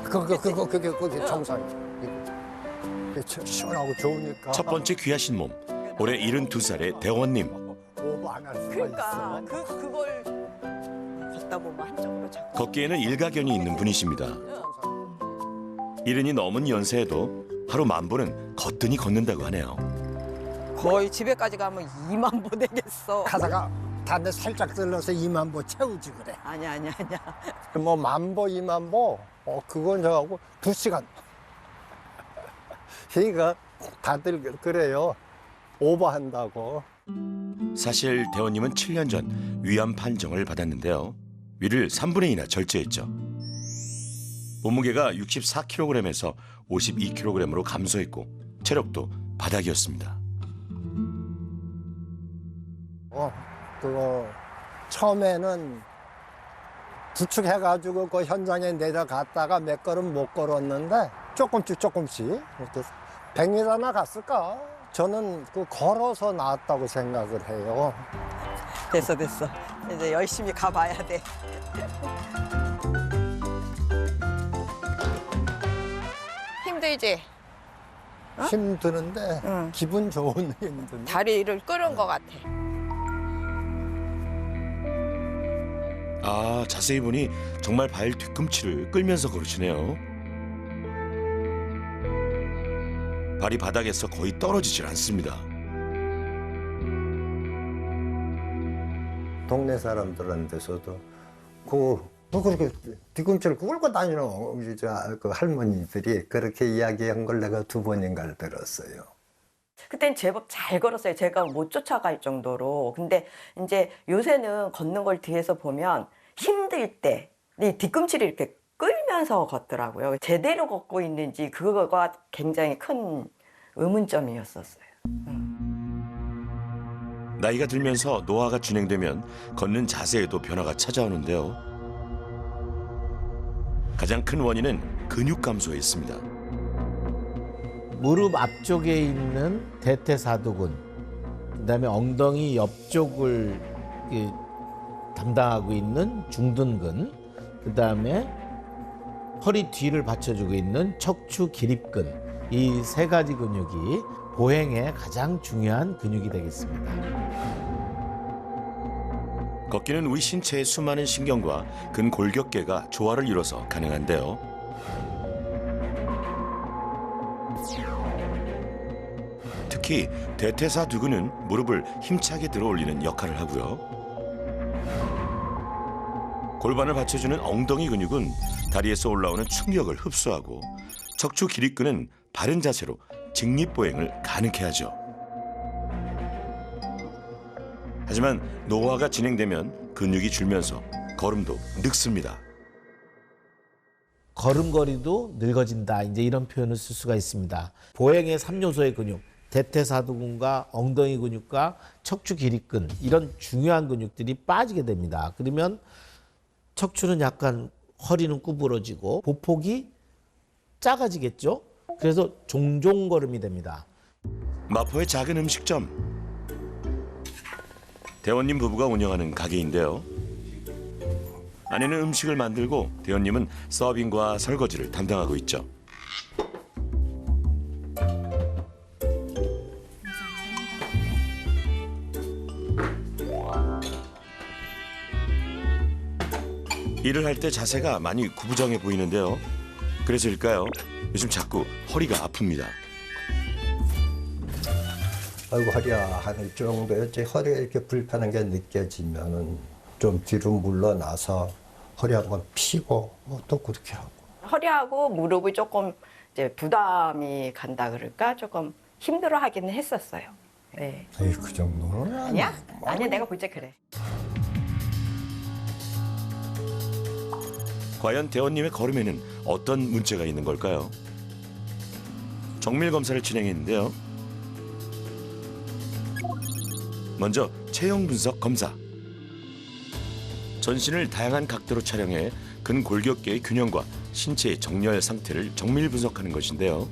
그게 정상이죠. 시원하고 좋으니까. 첫 번째 귀하신 몸, 올해 72살의 대원님. 오버 안 할 수가 그러니까 있어. 그걸 걷다 보면 한쪽으로 자꾸. 걷기에는 일가견이 있는 분이십니다. 이른이 넘은 연세에도 하루 10,000보는 거뜬히 걷는다고 하네요. 거의 집에까지 가면 2만 보 되겠어. 가다가 단데 살짝 들러서 2만 보 채우지 그래. 아니야. 뭐 10,000보, 2만 보, 그건 저하고 2시간. 그러니까 다들 그래요. 오버한다고. 사실 대원님은 7년 전 위암 판정을 받았는데요. 위를 3분의 2나 절제했죠. 몸무게가 64kg에서 52kg으로 감소했고 체력도 바닥이었습니다. 그거 처음에는 부축해가지고 그 현장에 내려갔다가 몇 걸음 못 걸었는데 조금씩 이렇게 100m나 갔을까? 저는 그 걸어서 나왔다고 생각을 해요. 됐어. 이제 열심히 가봐야 돼. 힘들지? 힘드는데 응. 기분 좋은 힘든데. 다리를 끌은 것 같아. 아, 자세히 보니 정말 발 뒤꿈치를 끌면서 걸으시네요. 발이 바닥에서 거의 떨어지질 않습니다. 동네 사람들한테서도 뭐 그렇게 뒤꿈치를 꿇고 다니는 우리 그 할머니들이 그렇게 이야기한 걸 내가 2번인가 들었어요. 그땐 제법 잘 걸었어요. 제가 못 쫓아갈 정도로. 근데 이제 요새는 걷는 걸 뒤에서 보면 힘들 때 이 뒤꿈치를 이렇게 끌면서 걷더라고요. 제대로 걷고 있는지 그거가 굉장히 큰 의문점이었었어요. 나이가 들면서 노화가 진행되면 걷는 자세에도 변화가 찾아오는데요. 가장 큰 원인은 근육 감소에 있습니다. 무릎 앞쪽에 있는 대퇴사두근, 그다음에 엉덩이 옆쪽을 담당하고 있는 중둔근, 그다음에 허리 뒤를 받쳐주고 있는 척추 기립근, 이 3가지 근육이 보행에 가장 중요한 근육이 되겠습니다. 걷기는 우리 신체의 수많은 신경과 근골격계가 조화를 이뤄서 가능한데요. 특히 대퇴사두근은 무릎을 힘차게 들어올리는 역할을 하고요. 골반을 받쳐주는 엉덩이 근육은 다리에서 올라오는 충격을 흡수하고 척추 기립근은 바른 자세로 직립보행을 가능케 하죠. 하지만 노화가 진행되면 근육이 줄면서 걸음도 늙습니다. 걸음걸이도 늙어진다, 이제 이런 표현을 쓸 수가 있습니다. 보행의 3요소의 근육, 대퇴사두근과 엉덩이 근육과 척추 기립근, 이런 중요한 근육들이 빠지게 됩니다. 그러면 척추는 약간, 허리는 구부러지고 보폭이 작아지겠죠. 그래서 종종걸음이 됩니다. 마포의 작은 음식점. 대원님 부부가 운영하는 가게인데요. 아내는 음식을 만들고 대원님은 서빙과 설거지를 담당하고 있죠. 일을 할 때 자세가 많이 구부정해 보이는데요. 그래서일까요? 요즘 자꾸 허리가 아픕니다. 아이고 허리야 하는 정도였지. 허리가 이렇게 불편한 게 느껴지면은 좀 뒤로 물러나서 허리 한번 피고 뭐 또 그렇게 하고. 허리하고 무릎이 조금 이제 부담이 간다 그럴까? 조금 힘들어하기는 했었어요. 네. 에이 그 정도는 아니야? 아니야, 내가 볼 때 그래. 과연 대원님의 걸음에는 어떤 문제가 있는 걸까요? 정밀 검사를 진행했는데요. 먼저 체형 분석 검사. 전신을 다양한 각도로 촬영해 근골격계의 균형과 신체의 정렬 상태를 정밀 분석하는 것인데요.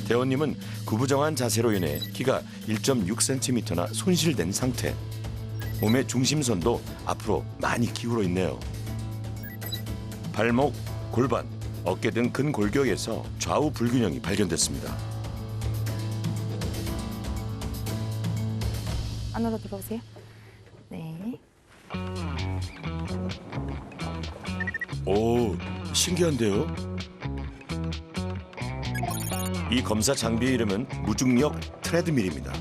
대원님은 구부정한 자세로 인해 키가 1.6cm나 손실된 상태. 몸의 중심선도 앞으로 많이 기울어 있네요. 발목, 골반, 어깨 등 근골격에서 좌우 불균형이 발견됐습니다. 안으로 들어오세요. 네. 오, 신기한데요? 이 검사 장비의 이름은 무중력 트레드밀입니다.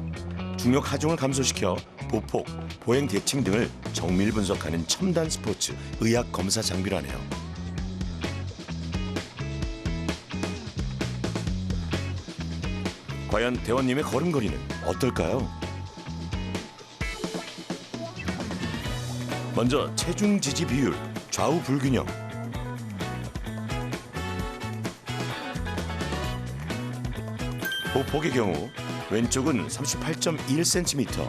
중력 하중을 감소시켜 보폭, 보행 대칭 등을 정밀 분석하는 첨단 스포츠 의학 검사 장비라네요. 과연 대원님의 걸음걸이는 어떨까요? 먼저 체중 지지 비율, 좌우 불균형. 보폭의 경우 왼쪽은 38.1cm,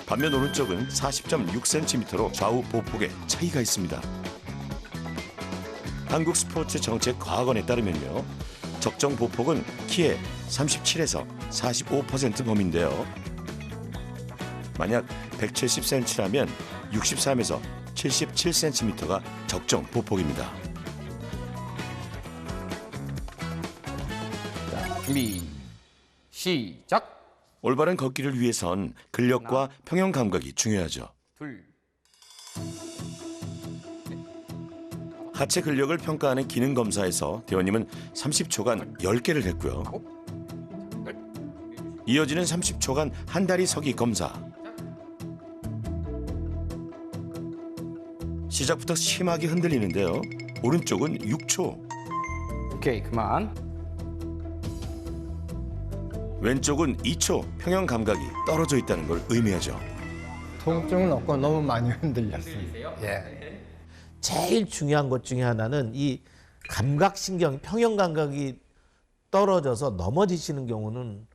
반면 오른쪽은 40.6cm로 좌우 보폭에 차이가 있습니다. 한국스포츠정책과학원에 따르면요, 적정 보폭은 키의 37에서 45% 범위인데요. 만약 170cm라면 63에서 77cm가 적정 보폭입니다. 자, 준비 시작. 올바른 걷기를 위해선 근력과 평형 감각이 중요하죠. 둘. 하체 근력을 평가하는 기능 검사에서 대원님은 30초간 10개를 했고요. 이어지는 30초간 한 다리 서기 검사. 시작부터 심하게 흔들리는데요. 오른쪽은 6초, 오케이, 그만. 왼쪽은 2초 평형 감각이 떨어져 있다는 걸 의미하죠. 통증은 없고 너무 많이 흔들렸어요. 예. 제일 중요한 것 중에 하나는 이 감각신경, 평형 감각이 떨어져서 넘어지시는 경우는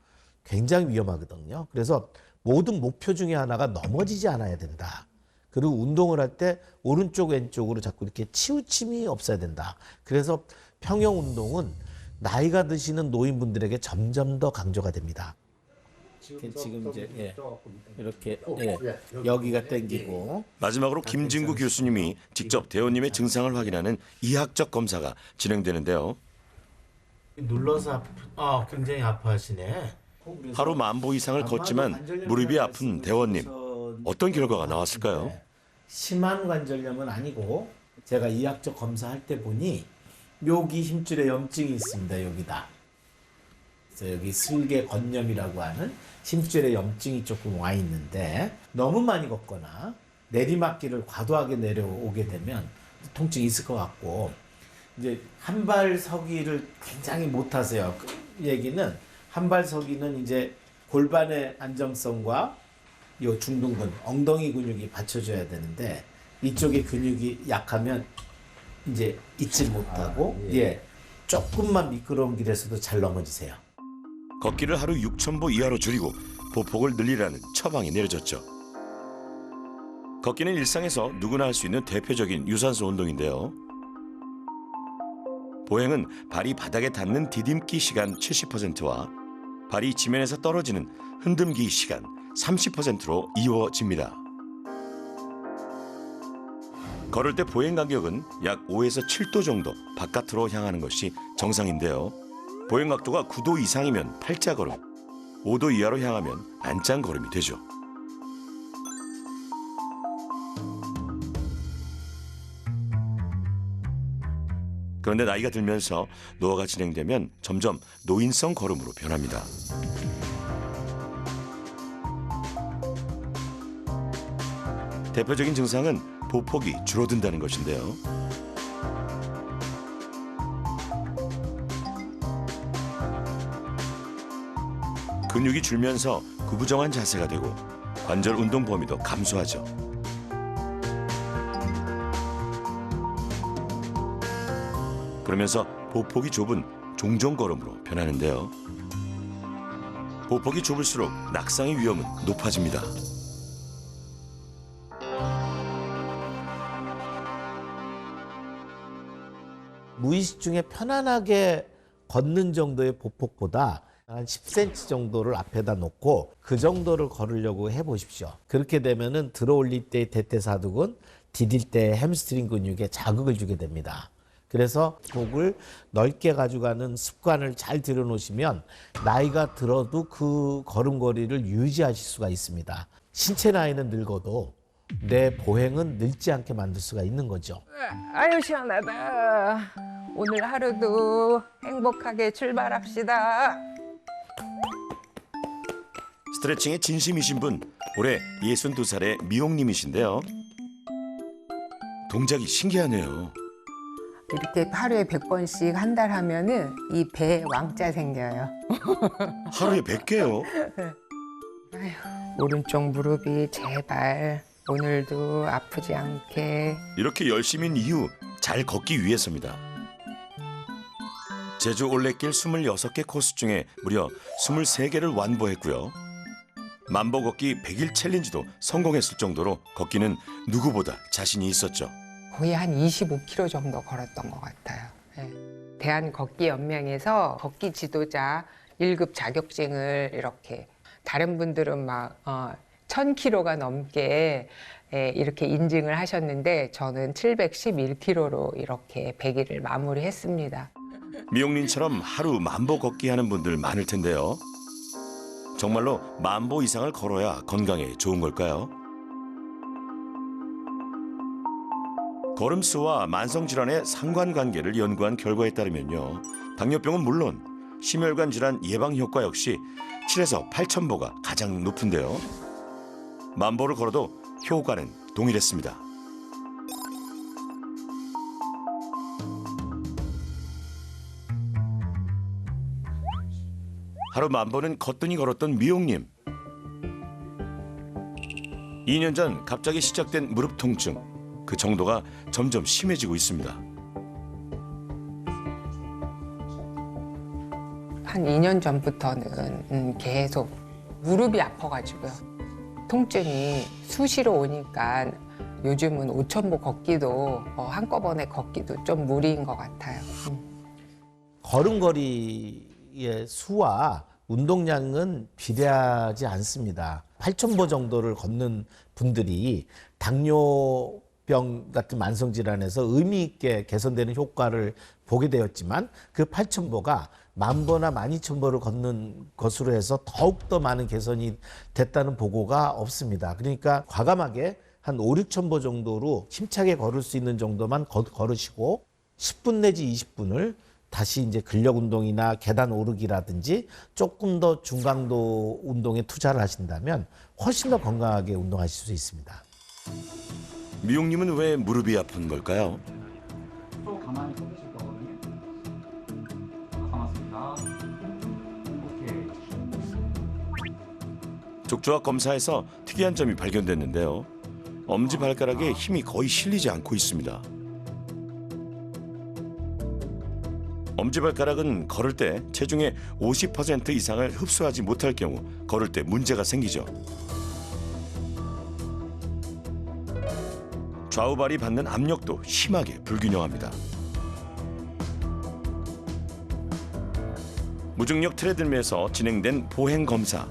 굉장히 위험하거든요. 그래서 모든 목표 중에 하나가 넘어지지 않아야 된다. 그리고 운동을 할 때 오른쪽 왼쪽으로 자꾸 이렇게 치우침이 없어야 된다. 그래서 평형 운동은 나이가 드시는 노인분들에게 점점 더 강조가 됩니다. 지금 이제 이렇게 여기가 당기고. 마지막으로 김진구 교수님이 직접 대원님의 증상을 확인하는 이학적 검사가 진행되는데요. 눌러서 굉장히 아파하시네. 하루 10,000보 이상을 걷지만 무릎이 아픈 대원님. 어떤 결과가 나왔을까요? 심한 관절염은 아니고 제가 이학적 검사할 때 보니 여기 힘줄에 염증이 있습니다. 여기다. 그래서 여기 슬개 건염이라고 하는 힘줄에 염증이 조금 와 있는데 너무 많이 걷거나 내리막길을 과도하게 내려오게 되면 통증이 있을 것 같고 이제 한발 서기를 굉장히 못 하세요. 그 얘기는 한발 서기는 이제 골반의 안정성과 요 중둔근, 엉덩이 근육이 받쳐줘야 되는데 이쪽의 근육이 약하면 이제 있질 못하고 조금만 미끄러운 길에서도 잘 넘어지세요. 걷기를 하루 6,000보 이하로 줄이고 보폭을 늘리라는 처방이 내려졌죠. 걷기는 일상에서 누구나 할 수 있는 대표적인 유산소 운동인데요. 보행은 발이 바닥에 닿는 디딤기 시간 70%와 발이 지면에서 떨어지는 흔듦기 시간 30%로 이루어집니다. 걸을 때 보행 간격은 약 5에서 7도 정도 바깥으로 향하는 것이 정상인데요. 보행 각도가 9도 이상이면 팔자걸음, 5도 이하로 향하면 안짱걸음이 되죠. 그런데 나이가 들면서 노화가 진행되면 점점 노인성 걸음으로 변합니다. 대표적인 증상은 보폭이 줄어든다는 것인데요. 근육이 줄면서 구부정한 자세가 되고 관절 운동 범위도 감소하죠. 그러면서 보폭이 좁은 종종걸음으로 변하는데요. 보폭이 좁을수록 낙상의 위험은 높아집니다. 무의식 중에 편안하게 걷는 정도의 보폭보다 한 10cm 정도를 앞에다 놓고 그 정도를 걸으려고 해보십시오. 그렇게 되면은 들어올릴 때 대퇴사두근, 디딜 때 햄스트링 근육에 자극을 주게 됩니다. 그래서 복을 넓게 가져가는 습관을 잘 들여놓으시면 나이가 들어도 그 걸음걸이를 유지하실 수가 있습니다. 신체 나이는 늙어도 내 보행은 늙지 않게 만들 수가 있는 거죠. 아유 시원하다. 오늘 하루도 행복하게 출발합시다. 스트레칭에 진심이신 분, 올해 62살의 미용님이신데요. 동작이 신기하네요. 이렇게 하루에 100번씩 한 달 하면은 이 배에 왕자 생겨요. 하루에 100개요? 오른쪽 무릎이 제발 오늘도 아프지 않게. 이렇게 열심인 이유, 잘 걷기 위해서입니다. 제주 올레길 26개 코스 중에 무려 23개를 완보했고요. 만보 걷기 100일 챌린지도 성공했을 정도로 걷기는 누구보다 자신이 있었죠. 거의 한 25km 정도 걸었던 것 같아요. 대한걷기연맹에서 걷기 지도자 1급 자격증을 이렇게 다른 분들은 막 1000km가 넘게 이렇게 인증을 하셨는데 저는 711km로 이렇게 100일을 마무리했습니다. 미용님처럼 하루 만보 걷기 하는 분들 많을 텐데요. 정말로 만보 이상을 걸어야 건강에 좋은 걸까요? 걸음수와 만성질환의 상관관계를 연구한 결과에 따르면요. 당뇨병은 물론 심혈관 질환 예방 효과 역시 7에서 8,000보가 가장 높은데요. 만보를 걸어도 효과는 동일했습니다. 하루 만보는 거뜬히 걸었던 미용님. 2년 전 갑자기 시작된 무릎 통증. 그 정도가 점점 심해지고 있습니다. 한 2년 전부터는 계속 무릎이 아파가지고요. 통증이 수시로 오니까 요즘은 5,000보 걷기도 한꺼번에 걷기도 좀 무리인 것 같아요. 걸음걸이의 수와 운동량은 비례하지 않습니다. 8,000보 정도를 걷는 분들이 당뇨병 같은 만성질환에서 의미 있게 개선되는 효과를 보게 되었지만 그 8,000보가 10,000보나 12,000보를 걷는 것으로 해서 더욱더 많은 개선이 됐다는 보고가 없습니다. 그러니까 과감하게 한 5,000~6,000보 정도로 힘차게 걸을 수 있는 정도만 걸으시고 10분 내지 20분을 다시 이제 근력 운동이나 계단 오르기라든지 조금 더 중강도 운동에 투자를 하신다면 훨씬 더 건강하게 운동하실 수 있습니다. 미용님은 왜 무릎이 아픈 걸까요? 또 가만히 서 계실 거거든요. 감았습니다. 오케이. 족저학 검사에서 특이한 점이 발견됐는데요. 엄지발가락에 힘이 거의 실리지 않고 있습니다. 엄지발가락은 걸을 때 체중의 50% 이상을 흡수하지 못할 경우 걸을 때 문제가 생기죠. 좌우발이 받는 압력도 심하게 불균형합니다. 무중력 트레드밀에서 진행된 보행 검사.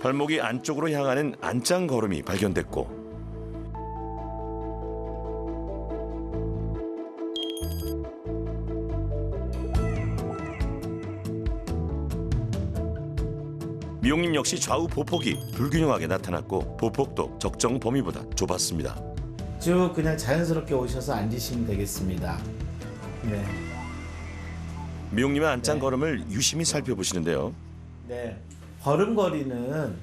발목이 안쪽으로 향하는 안짱 걸음이 발견됐고 미용님 역시 좌우 보폭이 불균형하게 나타났고 보폭도 적정 범위보다 좁았습니다. 쭉 그냥 자연스럽게 오셔서 앉으시면 되겠습니다. 네. 미용님의 안짱 걸음을 유심히 살펴보시는데요. 네. 걸음걸이는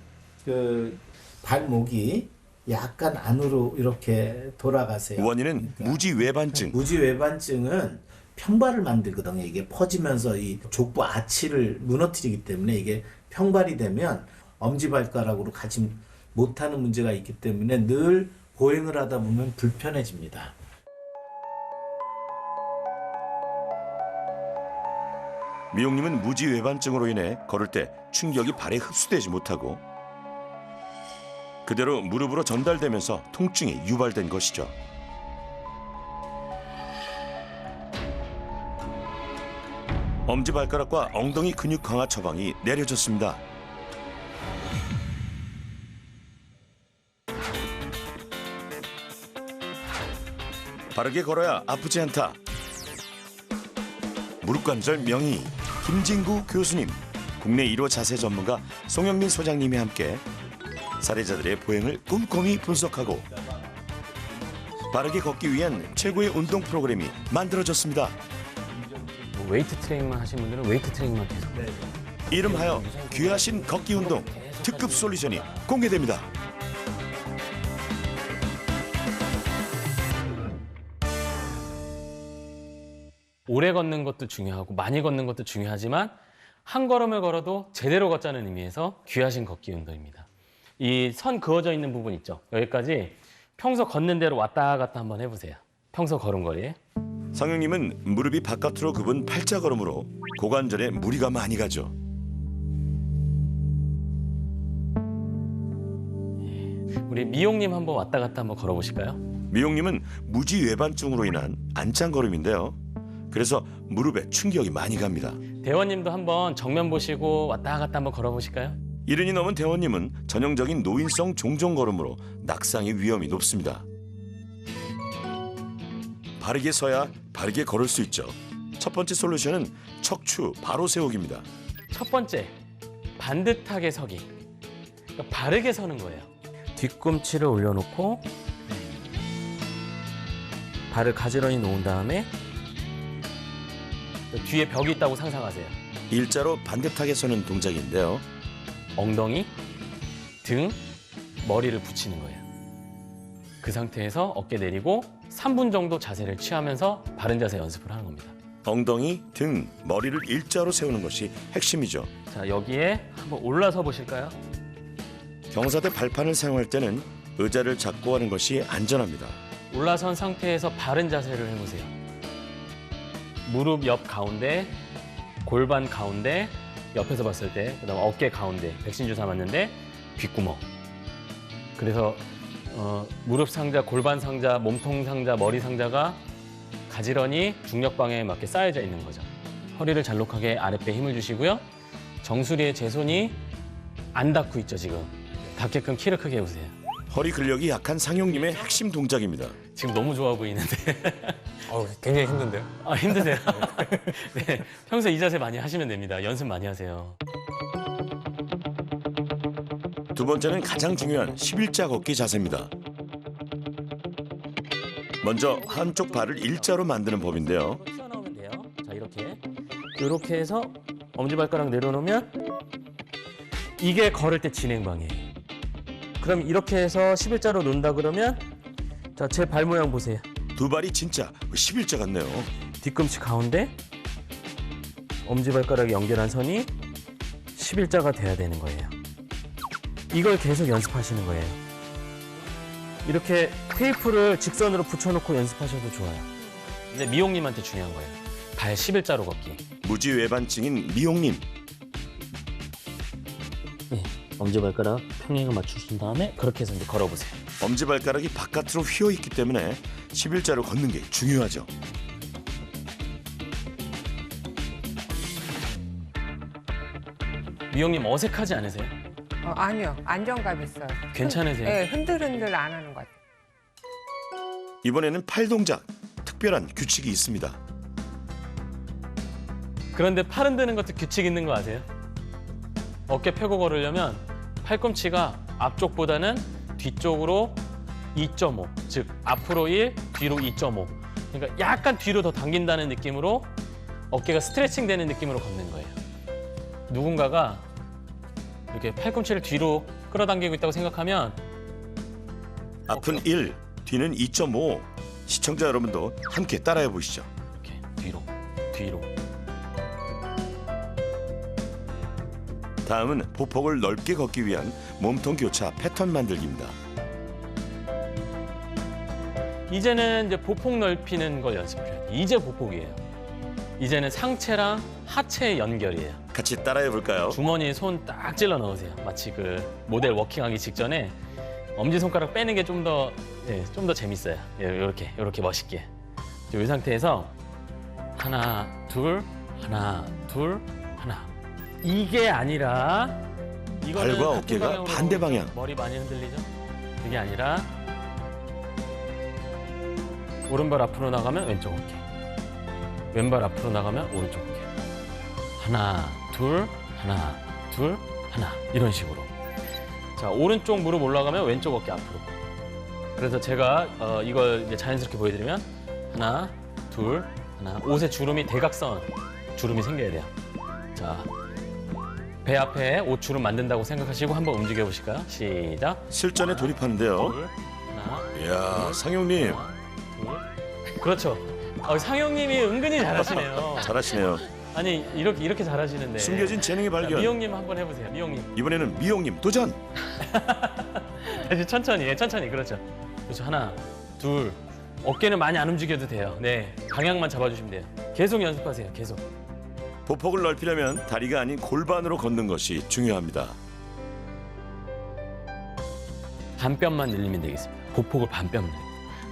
그 발목이 약간 안으로 이렇게 돌아가세요. 원인은 무지외반증. 무지외반증은 평발을 만들거든요. 이게 퍼지면서 이 족부 아치를 무너뜨리기 때문에 이게 평발이 되면 엄지발가락으로 가지 못하는 문제가 있기 때문에 늘 보행을 하다 보면 불편해집니다. 미용님은 무지외반증으로 인해 걸을 때 충격이 발에 흡수되지 못하고 그대로 무릎으로 전달되면서 통증이 유발된 것이죠. 엄지발가락과 엉덩이 근육 강화 처방이 내려졌습니다. 바르게 걸어야 아프지 않다. 무릎관절 명의 김진구 교수님, 국내 1호 자세 전문가 송영민 소장님이 함께 사례자들의 보행을 꼼꼼히 분석하고 바르게 걷기 위한 최고의 운동 프로그램이 만들어졌습니다. 뭐 웨이트 트레이닝만 하시는 분들은 웨이트 트레이닝만 계속. 이름하여 귀하신 걷기 운동 특급 솔루션이 공개됩니다. 오래 걷는 것도 중요하고 많이 걷는 것도 중요하지만 한 걸음을 걸어도 제대로 걷자는 의미에서 귀하신 걷기 운동입니다. 이 선 그어져 있는 부분 있죠? 여기까지 평소 걷는 대로 왔다 갔다 한번 해보세요. 평소 걸음걸이에. 성형님은 무릎이 바깥으로 굽은 팔자걸음으로 고관절에 무리가 많이 가죠. 우리 미용님 한번 왔다 갔다 한번 걸어보실까요? 미용님은 무지외반증으로 인한 안짱걸음인데요. 그래서 무릎에 충격이 많이 갑니다. 대원님도 한번 정면 보시고 왔다 갔다 한번 걸어보실까요? 70이 넘은 대원님은 전형적인 노인성 종종걸음으로 낙상의 위험이 높습니다. 바르게 서야 바르게 걸을 수 있죠. 첫 번째 솔루션은 척추 바로 세우기입니다. 첫 번째, 반듯하게 서기. 그러니까 바르게 서는 거예요. 뒤꿈치를 올려놓고 발을 가지런히 놓은 다음에 뒤에 벽이 있다고 상상하세요. 일자로 반듯하게 서는 동작인데요. 엉덩이, 등, 머리를 붙이는 거예요. 그 상태에서 어깨 내리고 3분 정도 자세를 취하면서 바른 자세 연습을 하는 겁니다. 엉덩이, 등, 머리를 일자로 세우는 것이 핵심이죠. 자, 여기에 한번 올라서 보실까요? 경사대 발판을 사용할 때는 의자를 잡고 하는 것이 안전합니다. 올라선 상태에서 바른 자세를 해보세요. 무릎 옆 가운데, 골반 가운데, 옆에서 봤을 때, 그다음 어깨 가운데, 백신 주사 맞는데 귓구멍. 그래서 무릎 상자, 골반 상자, 몸통 상자, 머리 상자가 가지런히 중력 방향에 맞게 쌓여져 있는 거죠. 허리를 잘록하게 아랫배에 힘을 주시고요. 정수리에 제 손이 안 닿고 있죠, 지금. 닿게끔 키를 크게 해보세요. 허리 근력이 약한 상용님의 핵심 동작입니다. 지금 너무 좋아 보이는데. 굉장히 힘든데요? 아, 힘드세요? 네, 평소에 이 자세 많이 하시면 됩니다. 연습 많이 하세요. 두 번째는 가장 중요한 11자 걷기 자세입니다. 먼저 한쪽 발을 일자로 만드는 법인데요. 튀어나오면 돼요. 자, 이렇게 해서 엄지발가락 내려놓으면 이게 걸을 때 진행 방향이에요. 그럼 이렇게 해서 11자로 놓는다 그러면 자, 제 발 모양 보세요. 두 발이 진짜 11자 같네요. 뒤꿈치 가운데 엄지발가락이 연결한 선이 11자가 돼야 되는 거예요. 이걸 계속 연습하시는 거예요. 이렇게 테이프를 직선으로 붙여놓고 연습하셔도 좋아요. 근데 미용님한테 중요한 거예요. 발 11자로 걷기. 무지외반증인 미용님. 네, 엄지발가락 평행을 맞추신 다음에 그렇게 해서 이제 걸어보세요. 엄지발가락이 바깥으로 휘어있기 때문에 11자로 걷는 게 중요하죠. 미용님 어색하지 않으세요? 아니요. 안정감 있어요. 괜찮으세요? 네, 흔들흔들 안 하는 것 같아요. 이번에는 팔 동작, 특별한 규칙이 있습니다. 그런데 팔 흔드는 것도 규칙 있는 거 아세요? 어깨 펴고 걸으려면 팔꿈치가 앞쪽보다는 뒤쪽으로 2.5, 즉 앞으로 1, 뒤로 2.5. 그러니까 약간 뒤로 더 당긴다는 느낌으로 어깨가 스트레칭 되는 느낌으로 걷는 거예요. 누군가가 이렇게 팔꿈치를 뒤로 끌어당기고 있다고 생각하면 앞은 1, 뒤는 2.5. 시청자 여러분도 함께 따라해 보시죠. 이렇게 뒤로, 뒤로. 다음은 보폭을 넓게 걷기 위한 몸통 교차 패턴 만들기입니다. 이제는 이제 보폭 넓히는 걸 연습을 해야 돼요. 이제 보폭이에요. 이제는 상체랑 하체의 연결이에요. 같이 따라해 볼까요? 주머니에 손 딱 찔러 넣으세요. 마치 그 모델 워킹하기 직전에 엄지손가락 빼는 게 좀 더 좀 더 재밌어요. 이렇게 멋있게. 이 상태에서 하나, 둘, 하나, 둘, 하나. 이게 아니라 이거는 발과 같은 어깨가 방향으로 반대 보이죠? 방향. 머리 많이 흔들리죠? 이게 아니라 오른발 앞으로 나가면 왼쪽 어깨. 왼발 앞으로 나가면 오른쪽 어깨. 하나, 둘, 하나, 둘, 하나. 이런 식으로. 자, 오른쪽 무릎 올라가면 왼쪽 어깨 앞으로. 그래서 제가 이걸 이제 자연스럽게 보여드리면 하나, 둘, 하나. 옷에 주름이 대각선 주름이 생겨야 돼요. 자, 배 앞에 옷 주름 만든다고 생각하시고 한번 움직여 보실까요? 시작. 실전에 돌입하는데요. 둘, 하나, 이야, 상용님 둘. 그렇죠. 상영님이 은근히 잘하시네요. 잘하시네요. 아니 이렇게 잘하시는데. 숨겨진 재능의 자, 발견. 미용님 한번 해보세요. 미용님. 이번에는 미용님 도전. 다시 천천히, 천천히. 그렇죠. 그렇죠. 하나, 둘. 어깨는 많이 안 움직여도 돼요. 네, 방향만 잡아주시면 돼요. 계속 연습하세요. 계속. 보폭을 넓히려면 다리가 아닌 골반으로 걷는 것이 중요합니다. 반뼘만 늘리면 되겠습니다. 보폭을 반뼘 늘리고.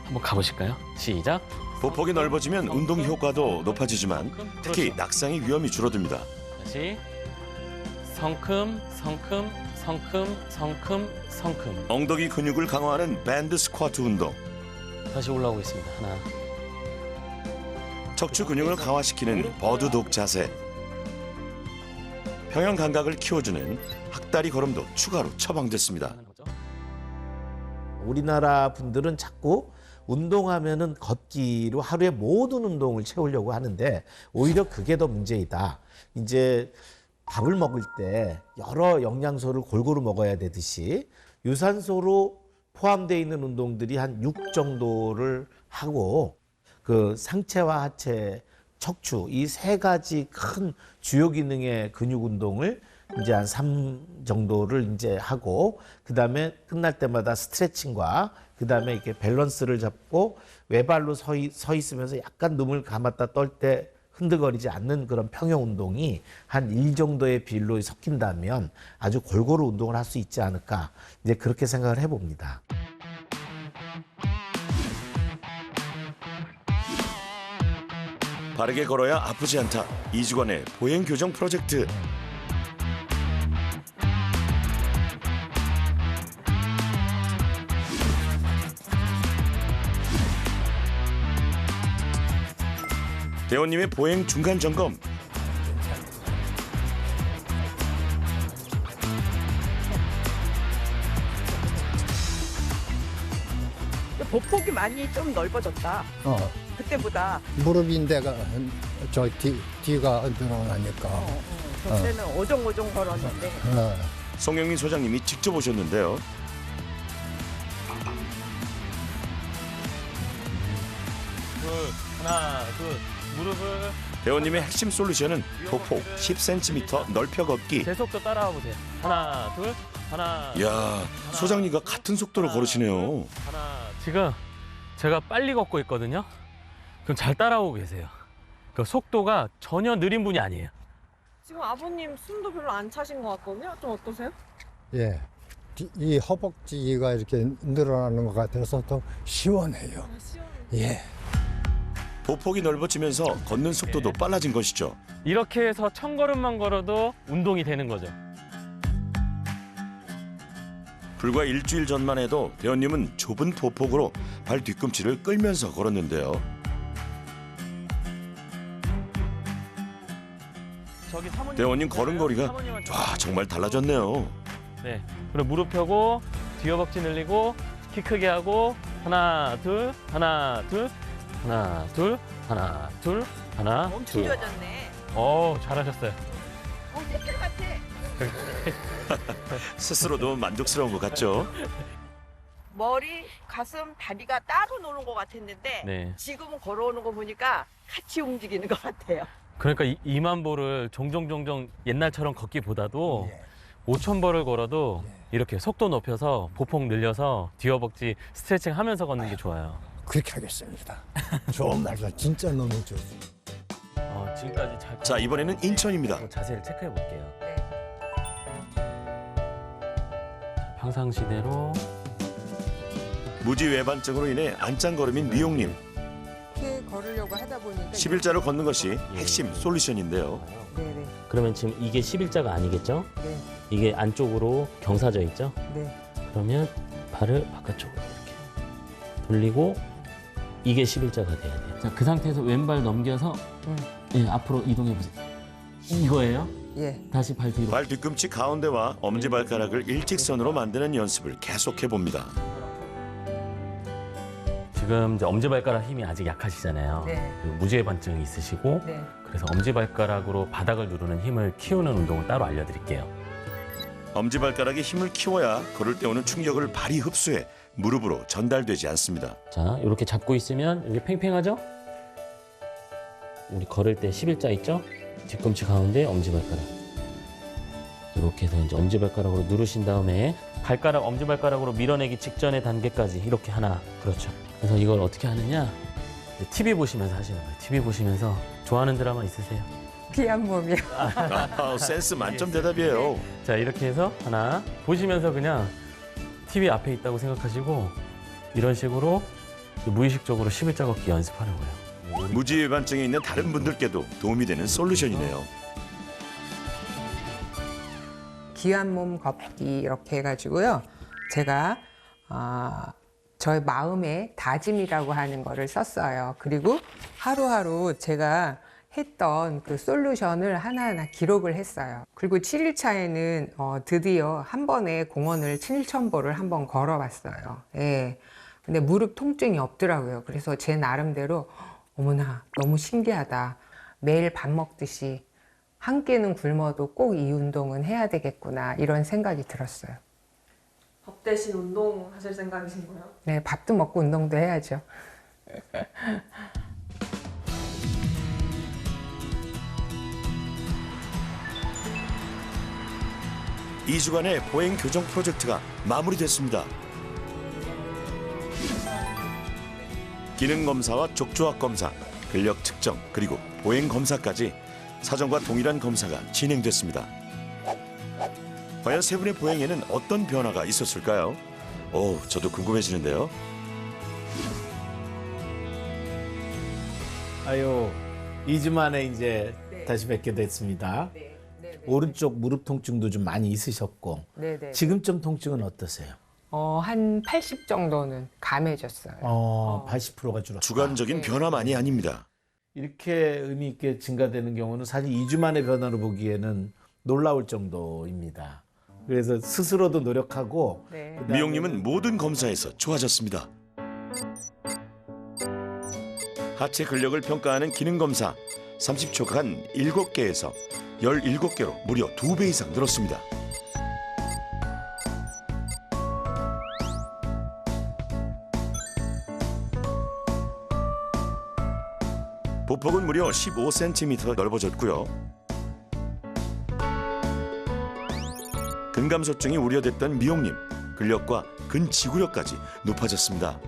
한번 가보실까요? 시작. 보폭이 넓어지면 운동 효과도 높아지지만 특히 그렇죠. 낙상의 위험이 줄어듭니다. 다시. 성큼, 성큼, 성큼, 성큼, 성큼. 엉덩이 근육을 강화하는 밴드 스쿼트 운동. 다시 올라오고 있습니다. 하나. 척추 근육을 강화시키는 버드독 자세. 평형 감각을 키워주는 학다리 걸음도 추가로 처방됐습니다. 우리나라 분들은 자꾸 운동하면은 걷기로 하루에 모든 운동을 채우려고 하는데 오히려 그게 더 문제이다. 이제 밥을 먹을 때 여러 영양소를 골고루 먹어야 되듯이 유산소로 포함되어 있는 운동들이 한 6 정도를 하고 그 상체와 하체, 척추 이 3가지 큰 주요 기능의 근육 운동을 이제 한 3 정도를 이제 하고 그다음에 끝날 때마다 스트레칭과 그다음에 이렇게 밸런스를 잡고 외발로 서 있으면서 약간 눈을 감았다 떨 때 흔들거리지 않는 그런 평형 운동이 한 1 정도의 비율로 섞인다면 아주 골고루 운동을 할 수 있지 않을까 이제 그렇게 생각을 해봅니다. 바르게 걸어야 아프지 않다. 이주관의 보행 교정 프로젝트. 대원님의 보행 중간 점검. 보폭이 많이 좀 넓어졌다. 그때보다. 무릎 인대가 뒤가 늘어나니까. 그때는 오종오종 걸었는데. 송영민 소장님이 직접 오셨는데요. 둘, 하나, 둘. 무릎을. 대원님의 핵심 솔루션은 보폭 10cm 넓혀 걷기. 제 속도 따라와 보세요. 하나, 둘, 하나. 이야, 소장님과 같은 속도로 걸으시네요. 하나. 지금 제가 빨리 걷고 있거든요. 그럼 잘 따라오고 계세요. 그 속도가 전혀 느린 분이 아니에요. 지금 아버님 숨도 별로 안 차신 것 같거든요. 좀 어떠세요? 예. 이 허벅지가 이렇게 늘어나는 것 같아서 더 시원해요. 예. 보폭이 넓어지면서 걷는 속도도 빨라진 것이죠. 이렇게 해서 1000걸음만 걸어도 운동이 되는 거죠. 불과 일주일 전만 해도 대원님은 좁은 보폭으로 발 뒤꿈치를 끌면서 걸었는데요. 저기 사모님 대원님 걸음걸이가 사모님한테 와 정말 달라졌네요. 네. 그리고 무릎 펴고 뒤 허벅지 늘리고 키 크게 하고 하나, 둘, 하나, 둘, 하나, 둘, 하나, 둘, 하나, 엄청 둘. 좋아졌네. 잘하셨어요. 새끼 같아. 스스로도 만족스러운 것 같죠? 머리, 가슴, 다리가 따로 노는 것 같았는데 네. 지금은 걸어오는 거 보니까 같이 움직이는 것 같아요. 그러니까 2만 보를 종종 옛날처럼 걷기보다도 5,000보를 걸어도 이렇게 속도 높여서 보폭 늘려서 뒤 허벅지 스트레칭 하면서 걷는 게 좋아요. 그렇게 하겠습니다. 좋은 말도 진짜 너무 좋습니다. 지금까지 잘. 자, 이번에는 인천입니다. 자세를 체크해 볼게요. 평상시대로. 무지 외반증으로 인해 안짱걸음인 미용님. 이렇게 걸으려고 하다 보니까 11자로 걷는 것이 핵심 솔루션인데요. 네네. 그러면 지금 이게 11자가 아니겠죠? 네. 이게 안쪽으로 경사져 있죠? 네. 그러면 발을 바깥쪽으로 이렇게 돌리고 이게 11자가 돼야 돼요. 자, 그 상태에서 왼발 넘겨서 예, 앞으로 이동해 보세요. 이거예요? 예. 다시 발 뒤로. 발 뒤꿈치 가운데와 엄지발가락을 일직선으로 만드는 연습을 계속해 봅니다. 지금 이제 엄지발가락 힘이 아직 약하시잖아요. 네. 그리고 무지외반증이 있으시고 네. 그래서 엄지발가락으로 바닥을 누르는 힘을 키우는 운동을 따로 알려드릴게요. 엄지발가락에 힘을 키워야 걸을 때 오는 충격을 발이 흡수해 무릎으로 전달되지 않습니다. 자, 이렇게 잡고 있으면 이게 팽팽하죠? 우리 걸을 때 11자 있죠? 뒤꿈치 가운데 엄지발가락. 이렇게 해서 이제 엄지발가락으로 누르신 다음에 발가락 엄지발가락으로 밀어내기 직전의 단계까지 이렇게 하나. 그렇죠. 그래서 이걸 어떻게 하느냐? TV 보시면서 하시는 거예요. TV 보시면서 좋아하는 드라마 있으세요? 피한 몸이요. 아, 센스 만점 대답이에요. 자, 이렇게 해서 하나 보시면서 그냥 TV 앞에 있다고 생각하시고 이런 식으로 무의식적으로 11자 걷기 연습하는 거예요. 무지외반증이 있는 다른 분들께도 도움이 되는 솔루션이네요. 귀한 몸 걷기 이렇게 해가지고요. 제가 저의 마음의 다짐이라고 하는 거를 썼어요. 그리고 하루하루 제가 했던 그 솔루션을 하나하나 기록을 했어요. 그리고 7일차에는 드디어 한 번에 공원을 7,000보를 한번 걸어봤어요. 예. 근데 무릎 통증이 없더라고요. 그래서 제 나름대로 어머나 너무 신기하다. 매일 밥 먹듯이 한 끼는 굶어도 꼭 이 운동은 해야 되겠구나 이런 생각이 들었어요. 밥 대신 운동 하실 생각이신 거예요? 네, 밥도 먹고 운동도 해야죠. 이 주간의 보행 교정 프로젝트가 마무리됐습니다. 기능 검사와 족조학 검사, 근력 측정, 그리고 보행 검사까지 사전과 동일한 검사가 진행됐습니다. 과연 세 분의 보행에는 어떤 변화가 있었을까요? 오, 저도 궁금해지는데요. 아유, 2주 만에 이제 다시 뵙게 됐습니다. 오른쪽 무릎 통증도 좀 많이 있으셨고 네네. 지금 좀 통증은 어떠세요? 한 80 정도는 감해졌어요. 80%가 줄었다. 주관적인 변화만이 아닙니다. 이렇게 의미 있게 증가되는 경우는 사실 2주 만의 변화로 보기에는 놀라울 정도입니다. 그래서 스스로도 노력하고 네. 미용님은 모든 검사에서 좋아졌습니다. 하체 근력을 평가하는 기능 검사 30초간 7개에서 17개로 무려 2배 이상 늘었습니다. 보폭은 무려 15cm 넓어졌고요. 근감소증이 우려됐던 미용님, 근력과 근지구력까지 높아졌습니다.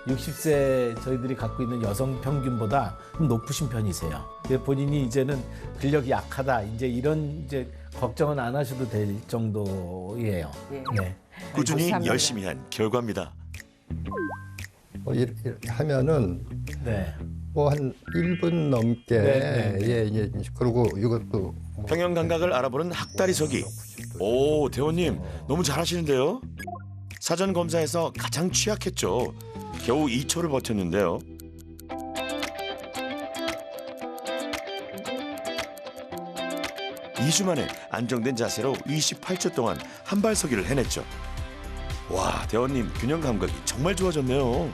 60세 저희들이 갖고 있는 여성 평균보다 좀 높으신 편이세요. 본인이 이제는 근력이 약하다, 이제 이런 이제 걱정은 안 하셔도 될 정도예요. 네. 꾸준히 감사합니다. 열심히 한 결과입니다. 이렇게 하면은 네. 뭐 한 1분 넘게 네, 네. 예. 그리고 이것도 평형 감각을 알아보는 학다리 서기. 오, 대원님 너무 잘하시는데요. 사전 검사에서 가장 취약했죠. 겨우 2초를 버텼는데요. 이 주 만에 안정된 자세로 28초 동안 한발서기를 해냈죠. 와, 대원님 균형 감각이 정말 좋아졌네요.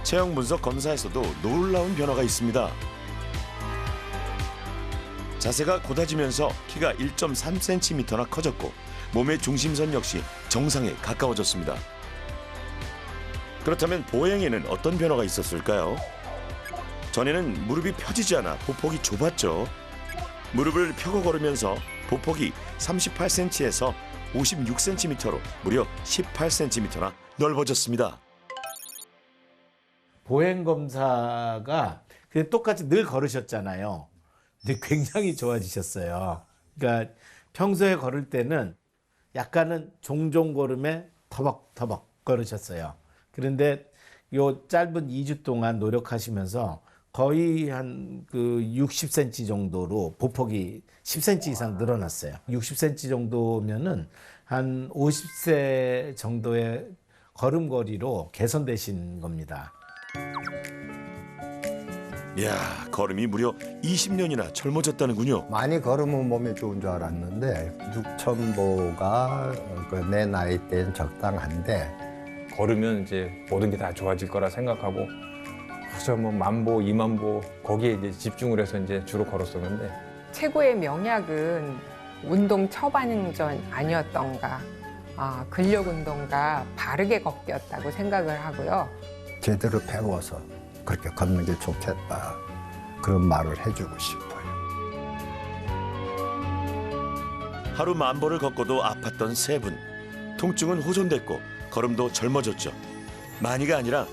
체형 분석 검사에서도 놀라운 변화가 있습니다. 자세가 곧아지면서 키가 1.3cm나 커졌고 몸의 중심선 역시 정상에 가까워졌습니다. 그렇다면 보행에는 어떤 변화가 있었을까요? 전에는 무릎이 펴지지 않아 보폭이 좁았죠. 무릎을 펴고 걸으면서 보폭이 38cm에서 56cm로 무려 18cm나 넓어졌습니다. 보행 검사가 그냥 똑같이 늘 걸으셨잖아요. 근데 굉장히 좋아지셨어요. 그러니까 평소에 걸을 때는 약간은 종종 걸음에 터벅터벅 걸으셨어요. 그런데 요 짧은 2주 동안 노력하시면서 거의 한 그 60cm 정도로 보폭이 10cm 이상 늘어났어요. 60cm 정도면은 한 50세 정도의 걸음걸이로 개선되신 겁니다. 이야, 걸음이 무려 20년이나 젊어졌다는군요. 많이 걸으면 몸에 좋은 줄 알았는데 6,000보가 내 나이 때는 적당한데 걸으면 이제 모든 게 다 좋아질 거라 생각하고 그래서 뭐 10,000보, 20,000보 거기에 이제 집중을 해서 이제 주로 걸었었는데 최고의 명약은 운동 처반응전 아니었던가, 근력 운동과 바르게 걷기였다고 생각을 하고요. 제대로 배워서 그렇게 걷는 게 좋겠다. 그런 말을 해주고 싶어요. 하루 10,000보를 걷고도 아팠던 세 분. 통증은 호전됐고 걸음도 젊어졌죠. 많이가 아니라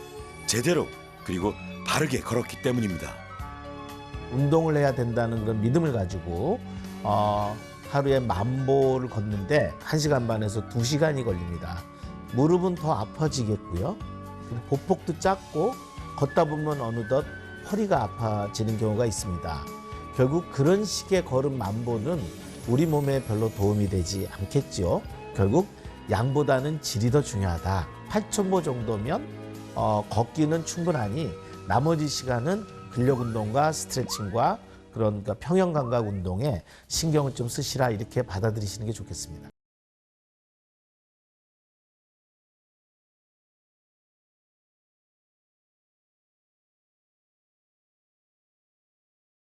제대로 그리고 바르게 걸었기 때문입니다. 운동을 해야 된다는 그런 믿음을 가지고 하루에 10,000보를 걷는데 1시간 반에서 2시간이 걸립니다. 무릎은 더 아파지겠고요. 보폭도 작고 걷다 보면 어느덧 허리가 아파지는 경우가 있습니다. 결국 그런 식의 걸음 10,000보는 우리 몸에 별로 도움이 되지 않겠죠. 결국 양보다는 질이 더 중요하다. 8,000보 정도면 걷기는 충분하니 나머지 시간은 근력 운동과 스트레칭과 그런 평형 감각 운동에 신경을 좀 쓰시라 이렇게 받아들이시는 게 좋겠습니다.